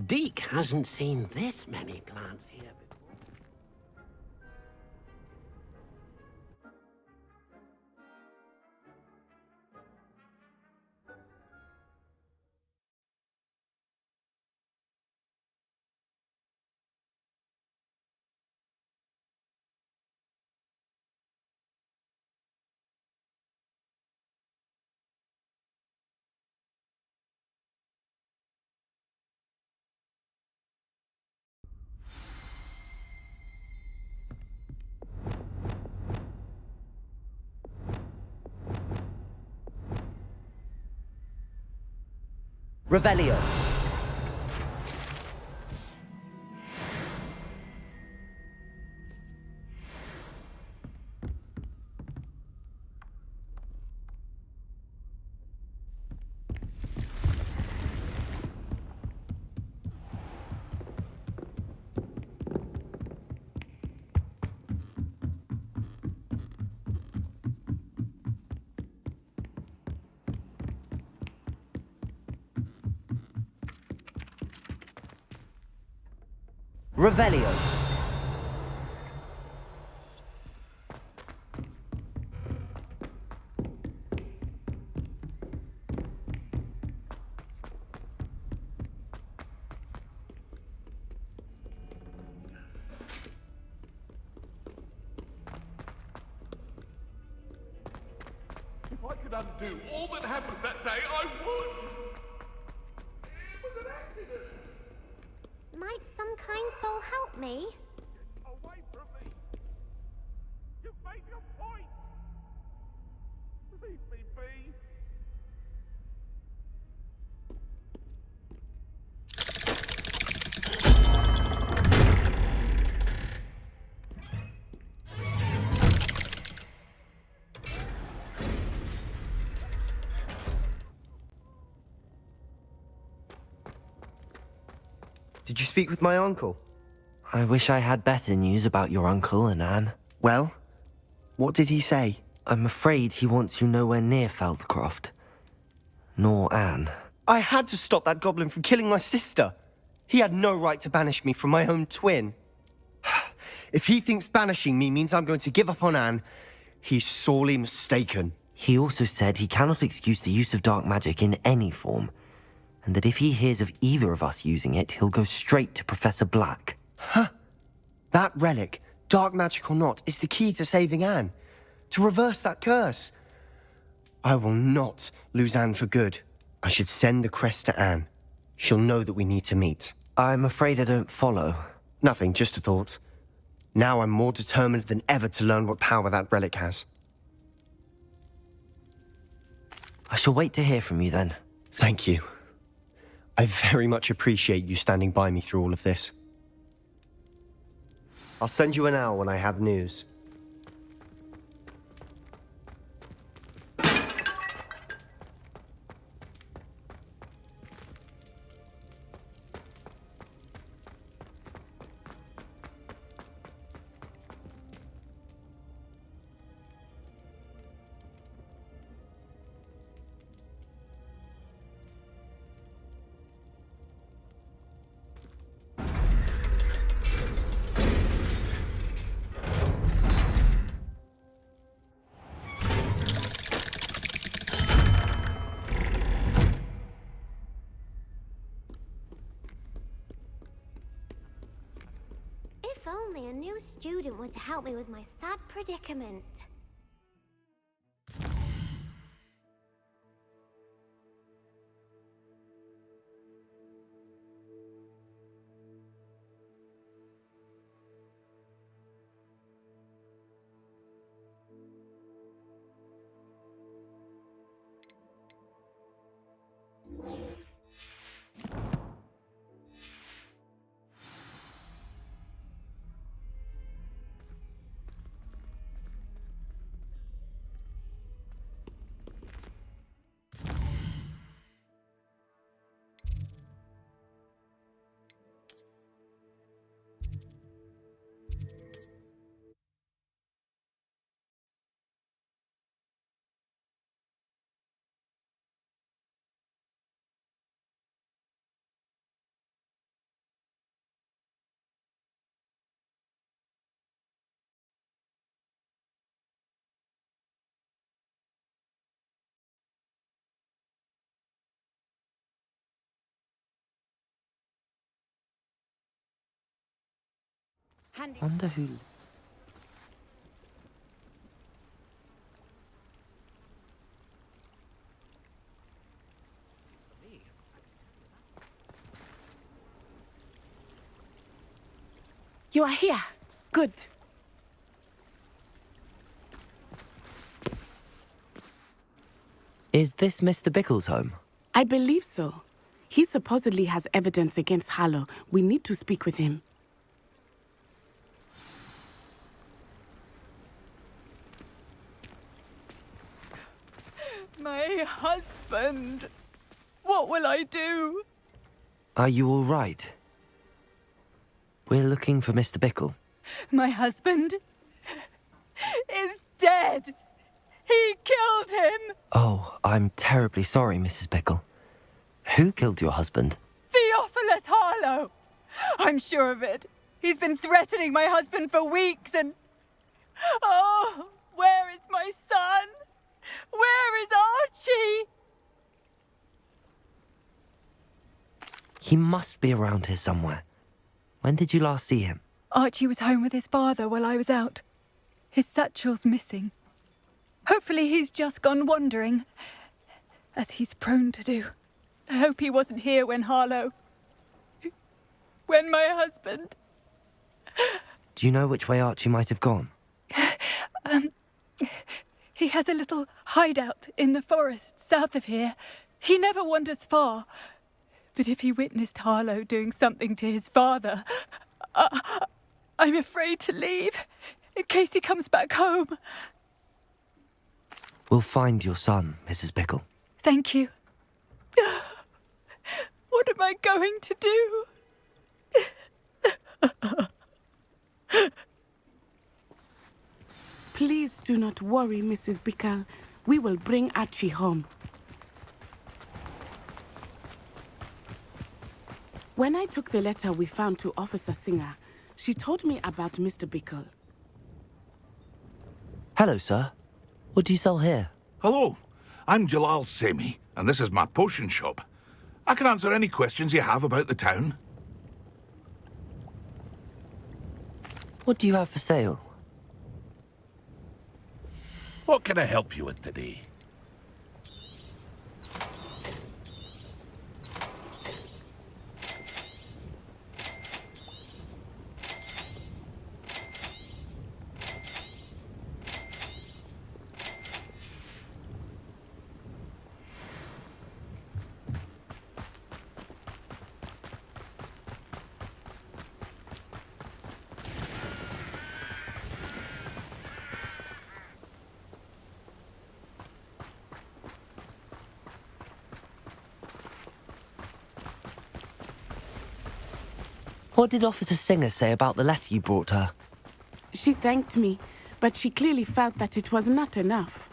Deke hasn't seen this many plants here before. Revelio. Revelio. If I could undo all that happened that day, I would! It was an accident! Might some kind soul help me? Away from me! You've made your point! Leave me be! Did you speak with my uncle? I wish I had better news about your uncle and Anne. Well, what did he say? I'm afraid he wants you nowhere near Feldcroft. Nor Anne. I had to stop that goblin from killing my sister. He had no right to banish me from my own twin. If he thinks banishing me means I'm going to give up on Anne, he's sorely mistaken. He also said he cannot excuse the use of dark magic in any form, and that if he hears of either of us using it, he'll go straight to Professor Black. Huh? That relic, dark magic or not, is the key to saving Anne. To reverse that curse. I will not lose Anne for good. I should send the crest to Anne. She'll know that we need to meet. I'm afraid I don't follow. Nothing, just a thought. Now I'm more determined than ever to learn what power that relic has. I shall wait to hear from you then. Thank you. I very much appreciate you standing by me through all of this. I'll send you an owl when I have news. If only a new student were to help me with my sad predicament. Wonder who... You are here. Good. Is this Mr. Bickle's home? I believe so. He supposedly has evidence against Harlow. We need to speak with him. My husband. What will I do? Are you all right? We're looking for Mr. Bickle. My husband is dead. He killed him. Oh, I'm terribly sorry, Mrs. Bickle. Who killed your husband? Theophilus Harlow. I'm sure of it. He's been threatening my husband for weeks and... Oh, where is my son? Where is Archie? He must be around here somewhere. When did you last see him? Archie was home with his father while I was out. His satchel's missing. Hopefully he's just gone wandering, as he's prone to do. I hope he wasn't here when my husband... Do you know which way Archie might have gone? He has a little hideout in the forest south of here. He never wanders far. But if he witnessed Harlow doing something to his father, I'm afraid to leave, in case he comes back home. We'll find your son, Mrs. Bickle. Thank you. What am I going to do? Please do not worry, Mrs. Bickle. We will bring Archie home. When I took the letter we found to Officer Singer, she told me about Mr. Bickle. Hello, sir. What do you sell here? Hello, I'm Jalal Semi, and this is my potion shop. I can answer any questions you have about the town. What do you have for sale? What can I help you with today? What did Officer Singer say about the letter you brought her? She thanked me, but she clearly felt that it was not enough.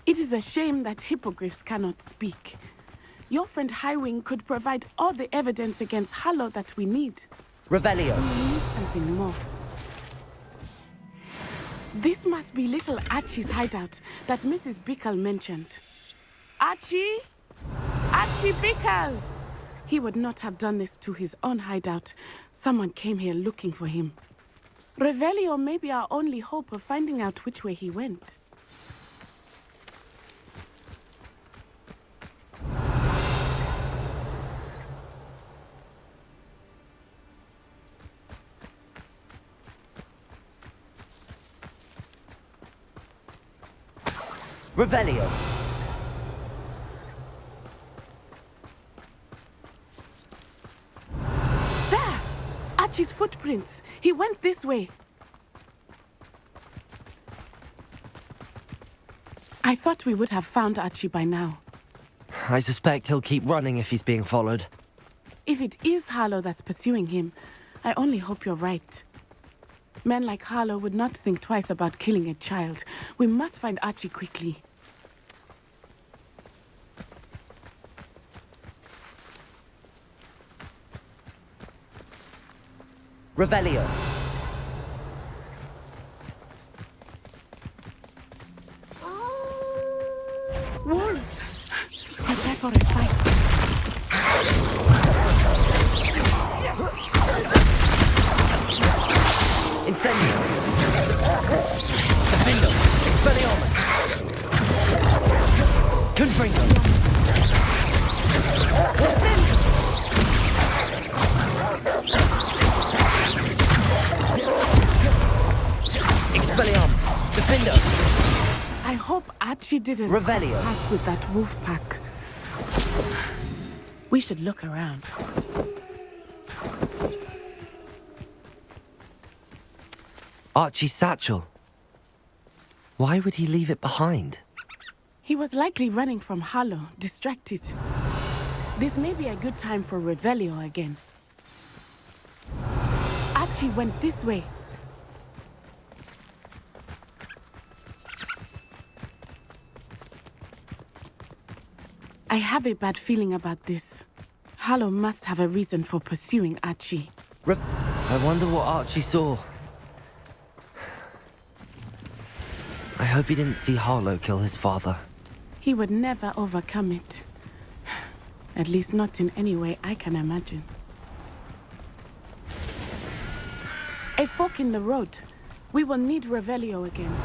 It is a shame that hippogriffs cannot speak. Your friend Highwing could provide all the evidence against Harlow that we need. Revelio. We need something more. This must be little Archie's hideout that Mrs. Bickle mentioned. Archie? Archie Bickle! He would not have done this to his own hideout. Someone came here looking for him. Revelio may be our only hope of finding out which way he went. Revelio. There! Archie's footprints. He went this way. I thought we would have found Archie by now. I suspect he'll keep running if he's being followed. If it is Harlow that's pursuing him, I only hope you're right. Men like Harlow would not think twice about killing a child. We must find Archie quickly. Revelio. Wolves! Prepare for a fight. Archie didn't Revelio. pass with that wolf pack. We should look around. Archie's satchel. Why would he leave it behind? He was likely running from Harlow, distracted. This may be a good time for Revelio again. Archie went this way. I have a bad feeling about this. Harlow must have a reason for pursuing Archie. I wonder what Archie saw. I hope he didn't see Harlow kill his father. He would never overcome it. At least not in any way I can imagine. A fork in the road. We will need Revelio again.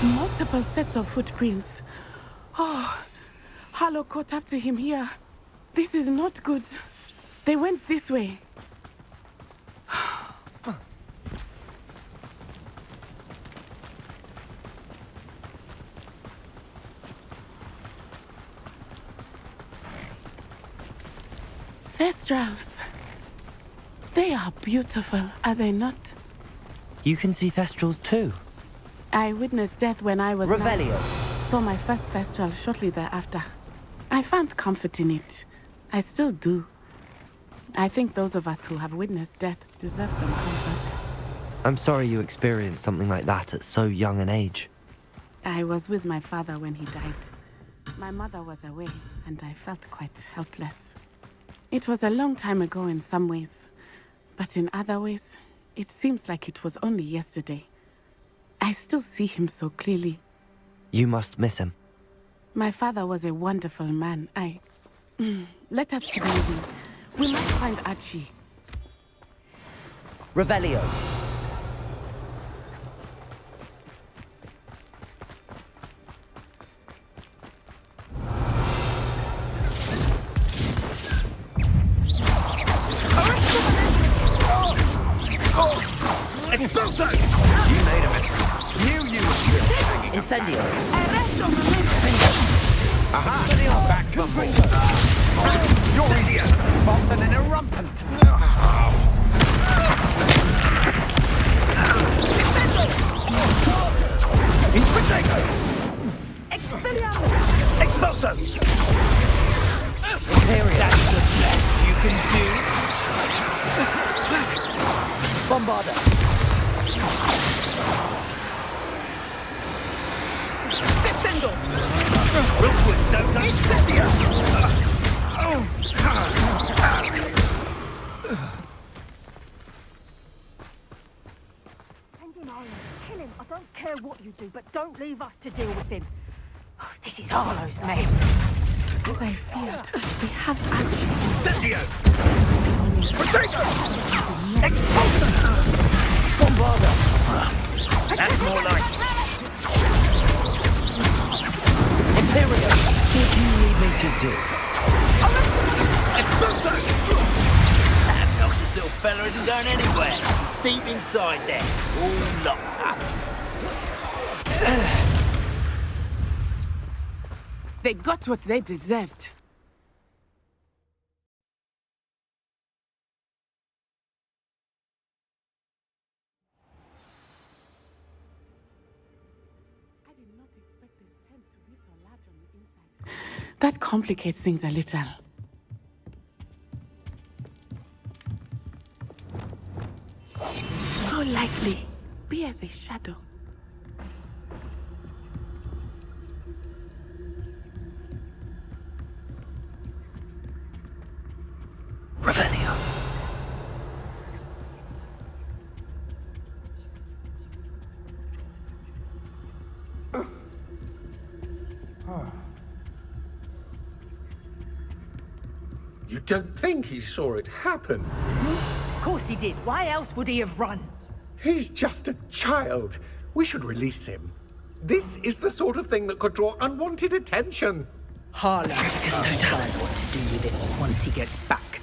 Multiple sets of footprints. Oh, Harlow caught up to him here. This is not good. They went this way. Thestrals. They are beautiful, are they not? You can see Thestrals too. I witnessed death when I was Revelio. saw my first Thestral shortly thereafter. I found comfort in it. I still do. I think those of us who have witnessed death deserve some comfort. I'm sorry you experienced something like that at so young an age. I was with my father when he died. My mother was away, and I felt quite helpless. It was a long time ago in some ways, but in other ways, it seems like it was only yesterday. I still see him so clearly. You must miss him. My father was a wonderful man. Let us keep moving. We must find Archie. Revelio. Expulso! You made a mess. Knew you were Incendio. Aha! Back the ball. You're idiots! Spartan and irrumpant. Infritago! Expelliarmus! Expulso! Imperial. That's the best you can do. Bombarder. Descendo! Rookwood's don't know. Incendio! Send him home. Kill him. I don't care what you do, but don't leave us to deal with him. Oh, this is Harlow's mess. As I feared, we have Archie. Incendio! Potato! Expulso! Bombarder. That's more like Imperial. What do you need me to do? Expulso! That obnoxious little fella isn't going anywhere. Deep inside there, all locked up. They got what they deserved. I did not expect this tent to be so large on the inside. That complicates things a little. How likely? Be as a shadow. Revelio. You don't think he saw it happen? Of course he did. Why else would he have run? He's just a child. We should release him. This is the sort of thing that could draw unwanted attention. Harlow knows what to do with it once he gets back.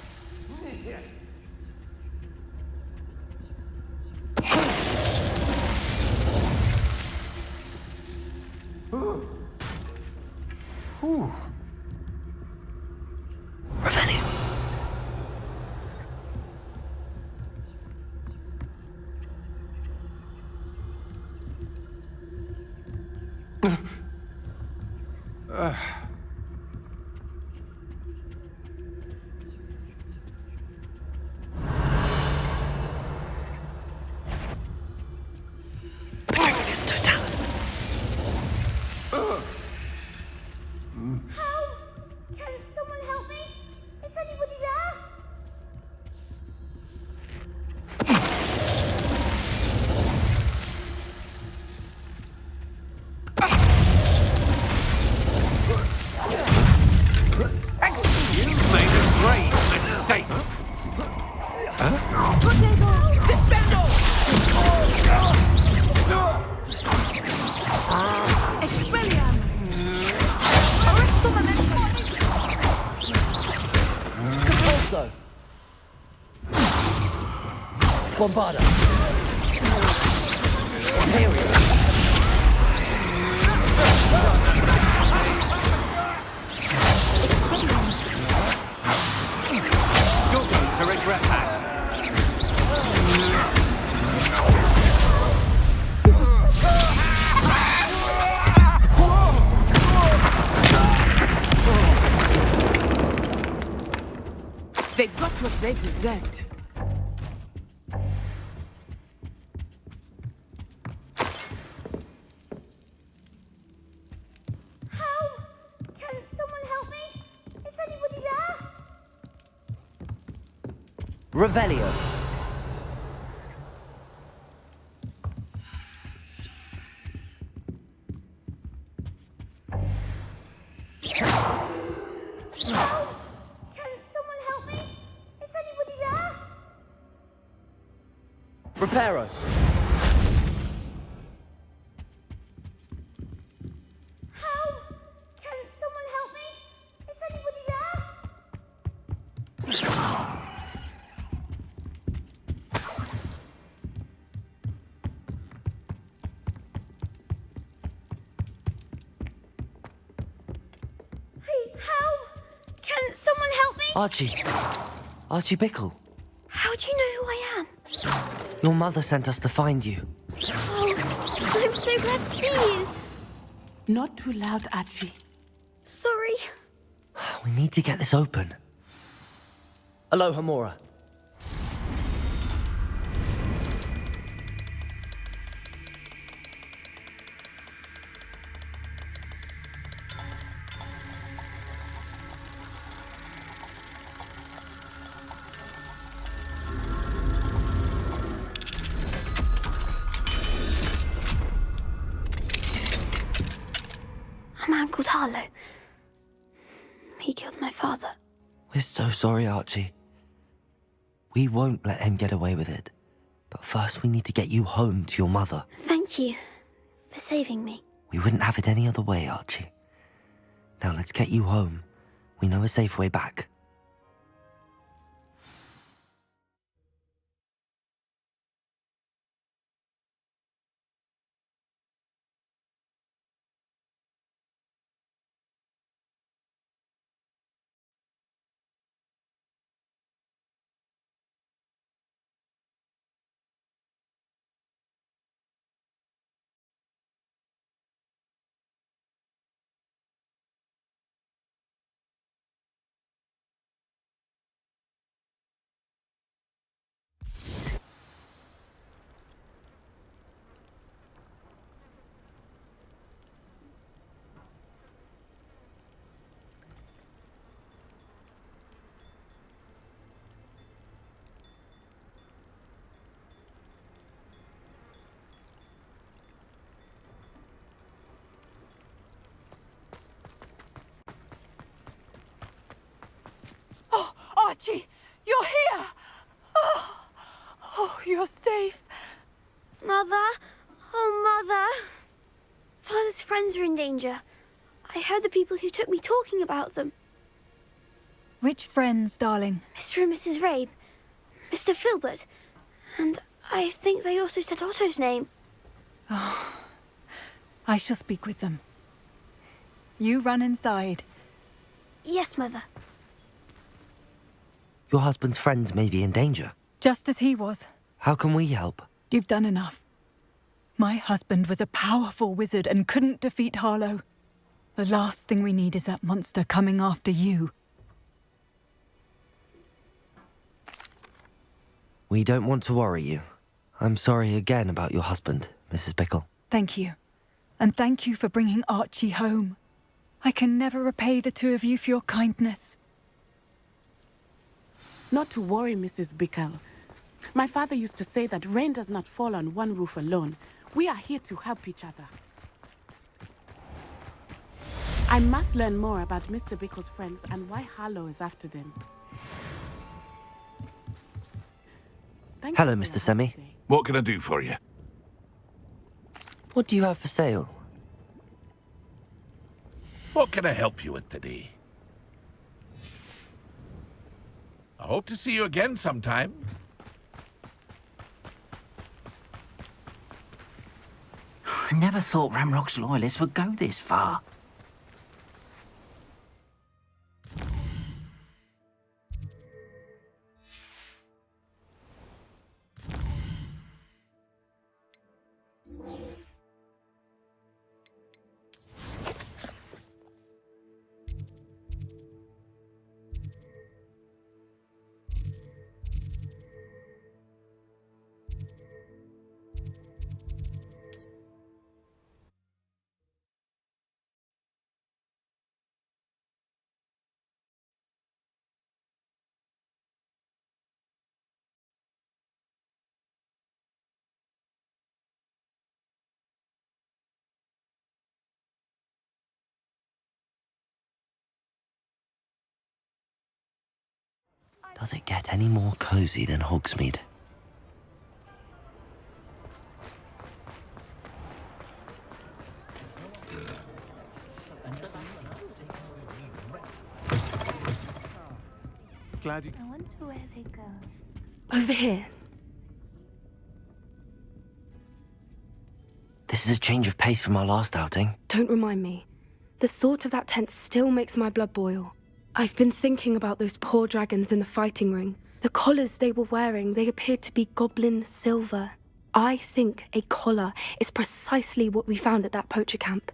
Petrificus totalis. Help! Can someone help me? Is anybody there? You've made a great mistake. Capulso. Bombarda. Imperial. You're going to regret that. They got what they deserved. Help! Can someone help me? Is anybody there? Revelio. Help! Can someone help me? Is anybody there? Reparo. Help! Can someone help me? Is anybody there? Hey, help! Can someone help me? Archie Bickle. How do you know who I am? Your mother sent us to find you. Oh, I'm so glad to see you. Not too loud, Archie. Sorry. We need to get this open. Aloha Mora. A man called Harlow. He killed my father. We're so sorry, Archie. We won't let him get away with it. But first we need to get you home to your mother. Thank you for saving me. We wouldn't have it any other way, Archie. Now let's get you home. We know a safe way back. Archie, you're here! Oh, you're safe. Mother? Oh, Mother. Father's friends are in danger. I heard the people who took me talking about them. Which friends, darling? Mr. and Mrs. Rabe, Mr. Filbert, and I think they also said Otto's name. I shall speak with them. You run inside. Yes, Mother. Your husband's friends may be in danger. Just as he was. How can we help? You've done enough. My husband was a powerful wizard and couldn't defeat Harlow. The last thing we need is that monster coming after you. We don't want to worry you. I'm sorry again about your husband, Mrs. Bickle. Thank you. And thank you for bringing Archie home. I can never repay the two of you for your kindness. Not to worry, Mrs. Bickle. My father used to say that rain does not fall on one roof alone. We are here to help each other. I must learn more about Mr. Bickle's friends and why Harlow is after them. Hello, Mr. Semi. What can I do for you? What do you have for sale? What can I help you with today? I hope to see you again sometime. I never thought Ramrock's loyalists would go this far. Does it get any more cozy than Hogsmeade? Glad you... I wonder where they go. Over here. This is a change of pace from our last outing. Don't remind me. The thought of that tent still makes my blood boil. I've been thinking about those poor dragons in the fighting ring. The collars they were wearing, they appeared to be goblin silver. I think a collar is precisely what we found at that poacher camp.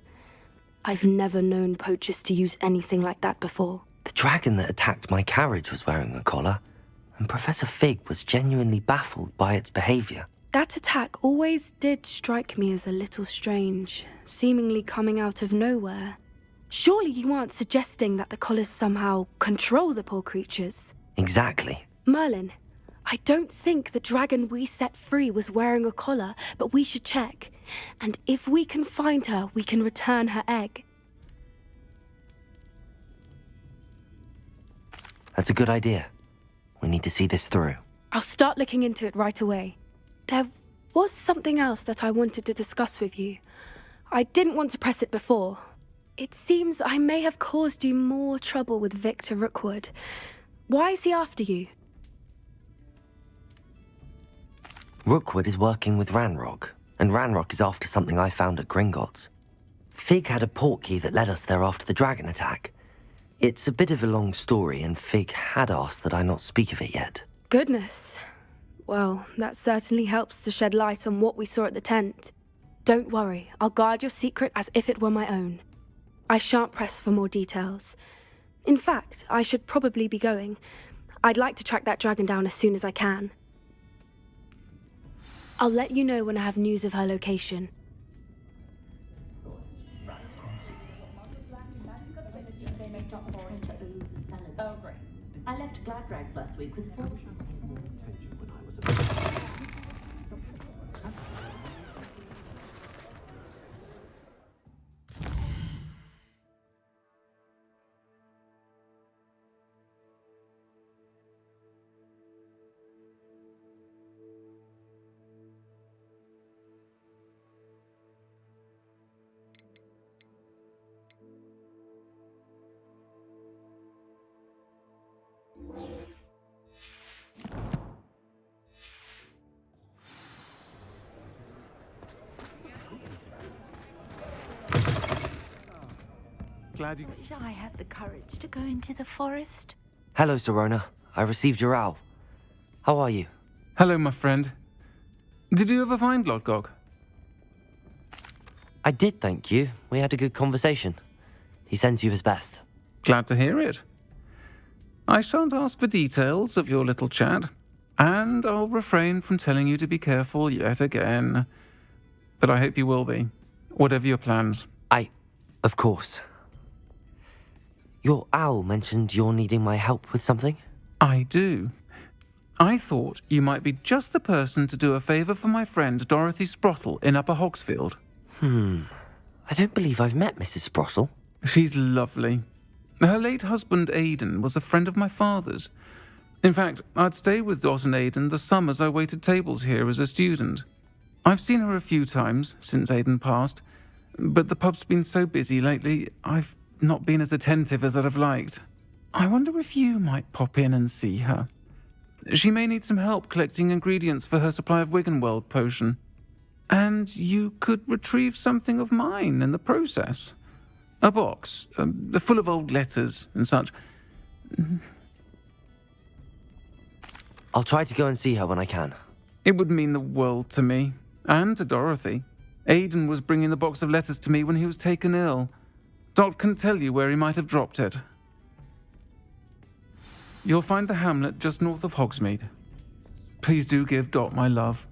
I've never known poachers to use anything like that before. The dragon that attacked my carriage was wearing a collar, and Professor Fig was genuinely baffled by its behavior. That attack always did strike me as a little strange, seemingly coming out of nowhere. Surely you aren't suggesting that the collars somehow control the poor creatures? Exactly. Merlin, I don't think the dragon we set free was wearing a collar, but we should check. And if we can find her, we can return her egg. That's a good idea. We need to see this through. I'll start looking into it right away. There was something else that I wanted to discuss with you. I didn't want to press it before. It seems I may have caused you more trouble with Victor Rookwood. Why is he after you? Rookwood is working with Ranrock, and Ranrock is after something I found at Gringotts. Fig had a portkey that led us there after the dragon attack. It's a bit of a long story, and Fig had asked that I not speak of it yet. Goodness. Well, that certainly helps to shed light on what we saw at the tent. Don't worry, I'll guard your secret as if it were my own. I shan't press for more details. In fact, I should probably be going. I'd like to track that dragon down as soon as I can. I'll let you know when I have news of her location. Oh, great. I left Glad Rags last week with 4... Glad you... Wish I had the courage to go into the forest. Hello, Serona. I received your owl. How are you? Hello, my friend. Did you ever find Lord Gog? I did, thank you. We had a good conversation. He sends you his best. Glad to hear it. I shan't ask for details of your little chat, and I'll refrain from telling you to be careful yet again. But I hope you will be, whatever your plans. Of course. Your owl mentioned you're needing my help with something? I do. I thought you might be just the person to do a favour for my friend Dorothy Sprottle in Upper Hogsfield. I don't believe I've met Mrs. Sprottle. She's lovely. Her late husband Aidan was a friend of my father's. In fact, I'd stayed with Dot and Aidan the summers I waited tables here as a student. I've seen her a few times since Aidan passed, but the pub's been so busy lately, I've not been as attentive as I'd have liked. I wonder if you might pop in and see her. She may need some help collecting ingredients for her supply of Wiggenweld potion. And you could retrieve something of mine in the process. A box, full of old letters and such. I'll try to go and see her when I can. It would mean the world to me, and to Dorothy. Aidan was bringing the box of letters to me when he was taken ill. Dot can tell you where he might have dropped it. You'll find the hamlet just north of Hogsmeade. Please do give Dot my love.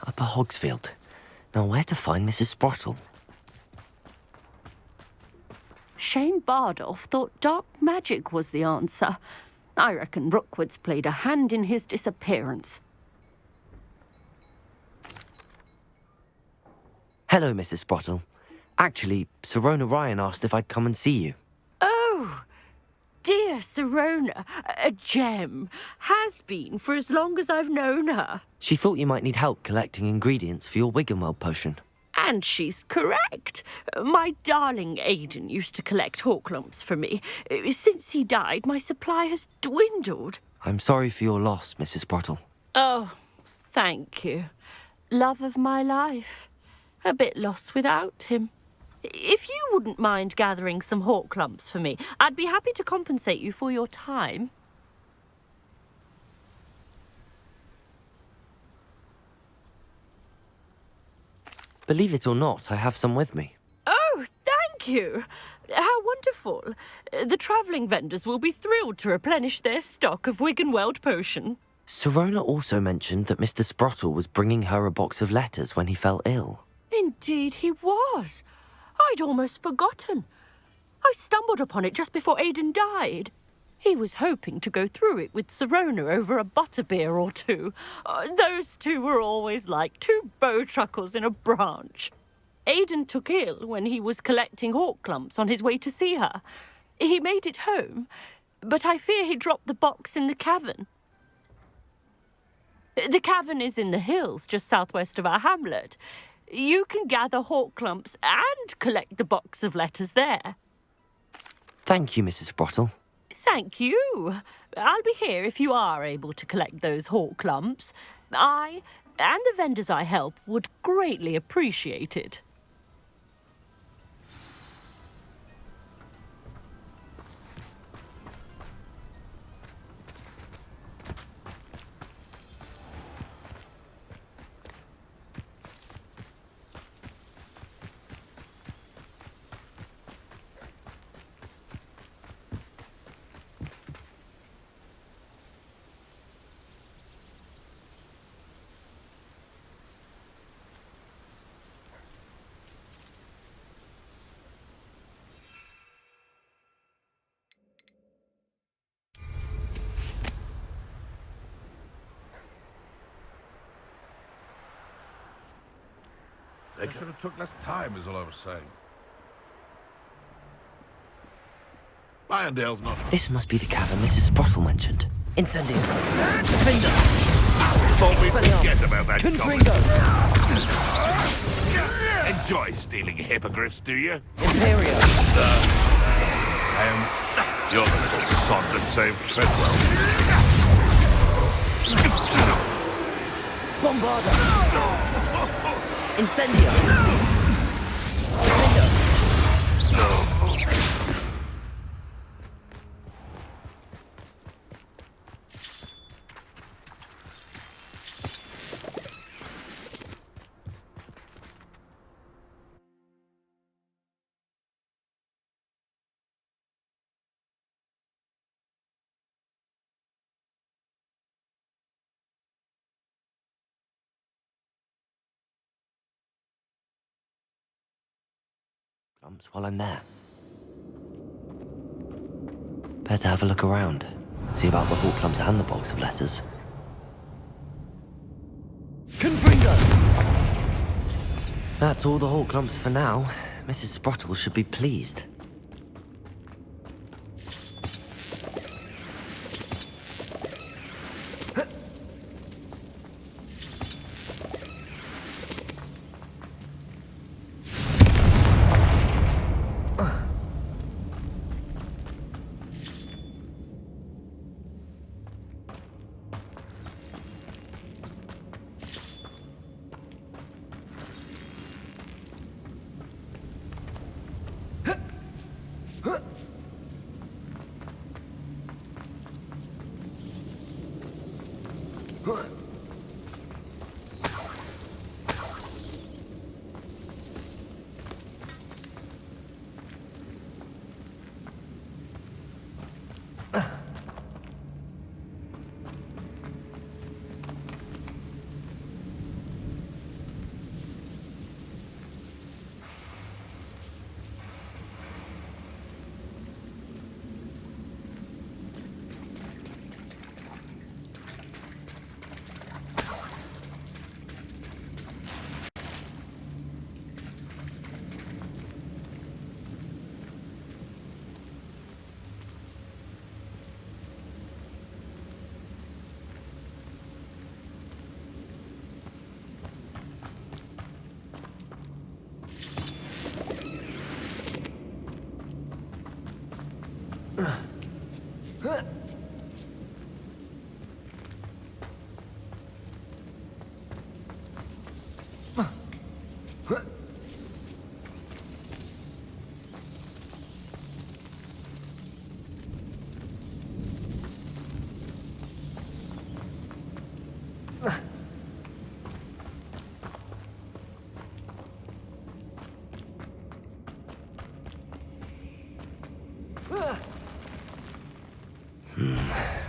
Upper Hogsfield. Now where to find Mrs. Sprottle? Shane Bardolph thought dark magic was the answer. I reckon Rookwood's played a hand in his disappearance. Hello, Mrs. Sprottle. Actually, Sirona Ryan asked if I'd come and see you. Oh, dear Sirona, a gem. Has been for as long as I've known her. She thought you might need help collecting ingredients for your Wiggenweld potion. And she's correct. My darling Aidan used to collect hawk lumps for me. Since he died, my supply has dwindled. I'm sorry for your loss, Mrs. Sprottle. Oh, thank you. Love of my life. A bit lost without him. If you wouldn't mind gathering some hawk lumps for me, I'd be happy to compensate you for your time. Believe it or not, I have some with me. Oh, thank you. How wonderful. The travelling vendors will be thrilled to replenish their stock of Wiggenweld potion. Sirona also mentioned that Mr. Sprottle was bringing her a box of letters when he fell ill. Indeed he was. I'd almost forgotten. I stumbled upon it just before Aidan died. He was hoping to go through it with Sirona over a butterbeer or two. Those two were always like two bowtruckles in a branch. Aidan took ill when he was collecting hawk clumps on his way to see her. He made it home, but I fear he dropped the box in the cavern. The cavern is in the hills just southwest of our hamlet. You can gather hawk clumps and collect the box of letters there. Thank you, Mrs. Sprottle. Thank you. I'll be here if you are able to collect those hawk lumps. I and the vendors I help would greatly appreciate it. They should have took less time, is all I was saying. Irondale's not. This must be the cavern Mrs. Sprottle mentioned. Incendio. Defender. Thought we'd forget about that Confringo. Enjoy stealing hippogriffs, do you? Imperio. You're the little sod that saved Treadwell. Bombarda. Incendio. Defender. While I'm there. Better have a look around. See about the hawk clumps and the box of letters. Confringo! That's all the hawk clumps for now. Mrs. Sprottle should be pleased.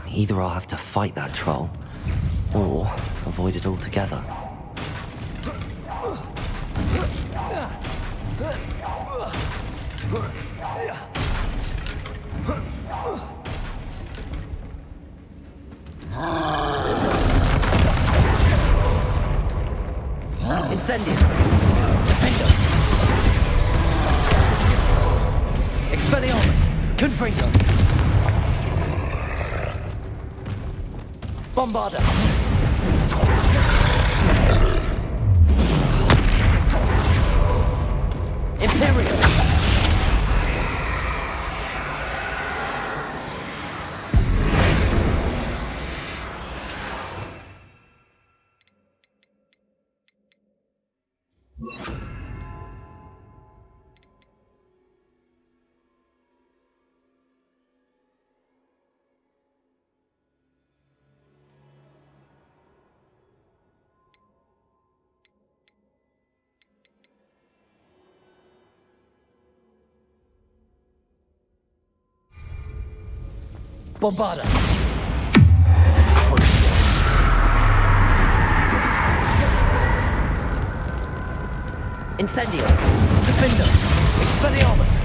Either I'll have to fight that troll, or avoid it altogether. Incendio! Defendo! Expelliarmus! Confringo! Bombarda! Imperio! Bombarda! Crucio! Incendio! Defendo! Expelliarmus!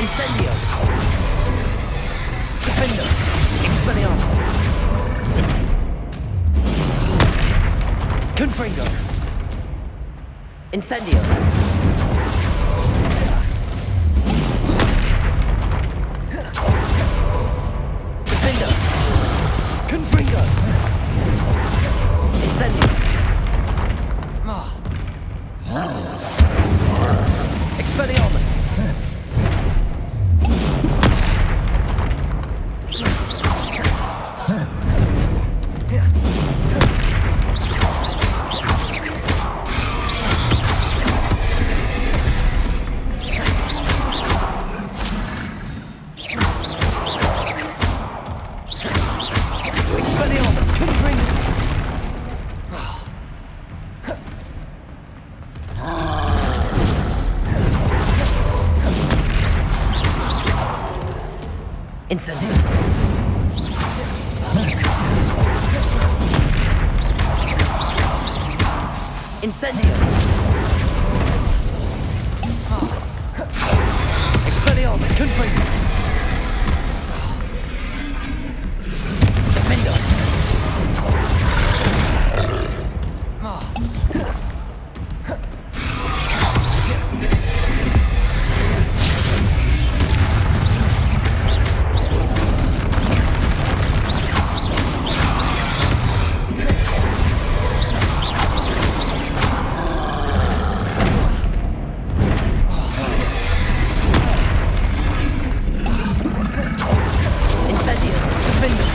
Incendio! Defender! Expelliarmus! Confringo! Incendio! Defender! Confringo! Incendio! Expelliarmus! Expelliarmus! Confringo! Incendio! Incendio! Expelliarmus! Confringo! Defender! Incendio! Defender!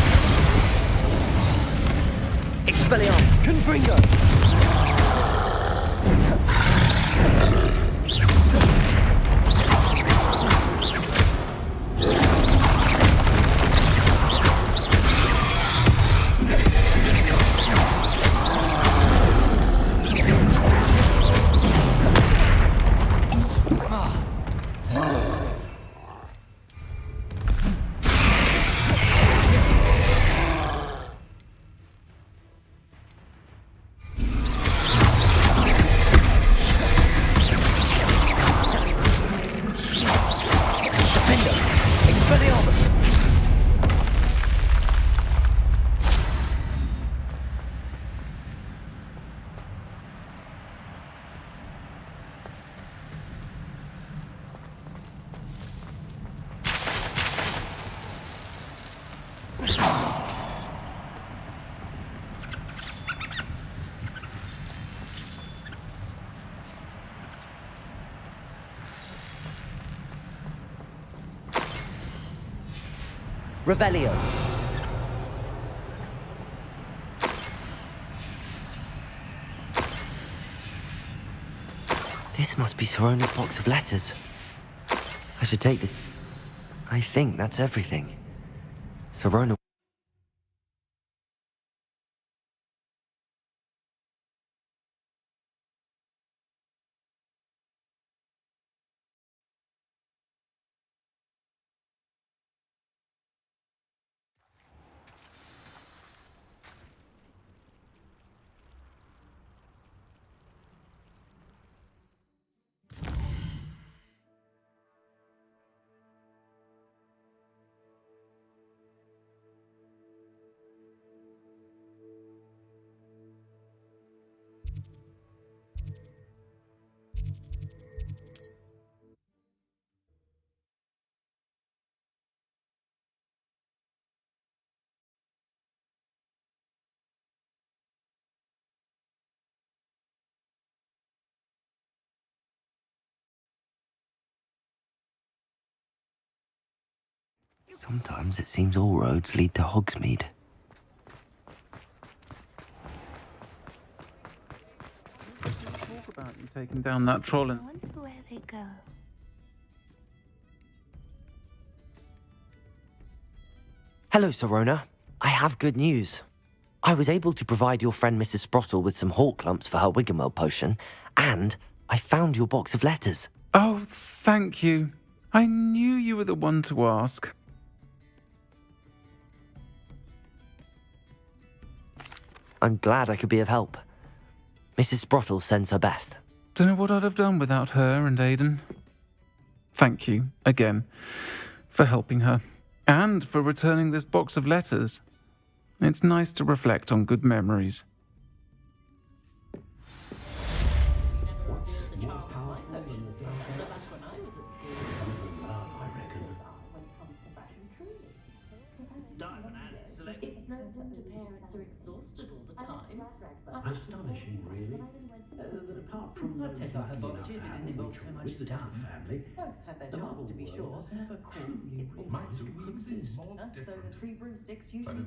Expelliarmus! Confringo! Expelliarmus! Revelio. This must be Sorona's box of letters. I should take this. I think that's everything. Sorona. Sometimes it seems all roads lead to Hogsmeade. Talk about you taking down that troll and... I wonder where they go. Hello, Sorona. I have good news. I was able to provide your friend Mrs. Sprottle with some hawk lumps for her Wiggenweld potion, and I found your box of letters. Oh, thank you. I knew you were the one to ask. I'm glad I could be of help. Mrs. Sprottle sends her best. Don't know what I'd have done without her and Aidan. Thank you, again, for helping her, and for returning this box of letters. It's nice to reflect on good memories. It's no wonder parents are exhausted all the time. Astonishing, really. But apart from I'd take off her bonnet if it didn't involve so much with the stuff. Dunn family, Both have their the charms, model to be world sure. has never Of course, truly it's all realized magic we exist. so the three broomsticks usually win.